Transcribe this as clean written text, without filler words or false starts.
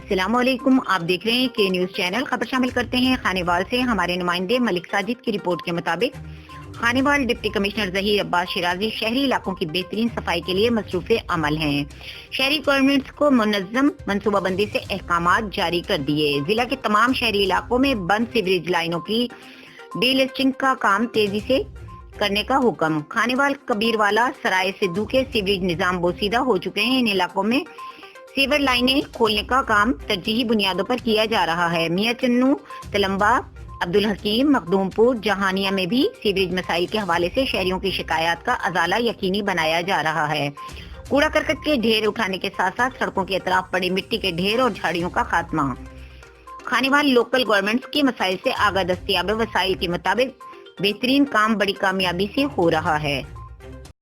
السلام علیکم، آپ دیکھ رہے ہیں کے نیوز چینل۔ خبر شامل کرتے ہیں خانیوال سے۔ ہمارے نمائندے ملک ساجد کی رپورٹ کے مطابق خانیوال ڈپٹی کمشنر ظہیر عباس شیرازی شہری علاقوں کی بہترین صفائی کے لیے مصروف عمل ہیں۔ شہری گورنمنٹس کو منظم منصوبہ بندی سے احکامات جاری کر دیے۔ ضلع کے تمام شہری علاقوں میں بند سیوریج لائنوں کی ڈی لسٹنگ کا کام تیزی سے کرنے کا حکم۔ خانیوال کبیروالا سرائے سدھو کے سیوریج نظام بوسیدہ ہو چکے ہیں۔ ان علاقوں میں سیور لائنیں کھولنے کا کام ترجیحی بنیادوں پر کیا جا رہا ہے۔ میاں چنو، تلمبا، عبدالحکیم، مخدوم پور، جہانیہ میں بھی سیوریج مسائل کے حوالے سے شہریوں کی شکایات کا ازالہ یقینی بنایا جا رہا ہے۔ کوڑا کرکٹ کے ڈھیر اٹھانے کے ساتھ ساتھ سڑکوں کے اطراف پڑے مٹی کے ڈھیر اور جھاڑیوں کا خاتمہ۔ خانیوال لوکل گورنمنٹس کے مسائل سے آگاہ دستیاب وسائل کے مطابق بہترین کام بڑی کامیابی سے ہو رہا ہے۔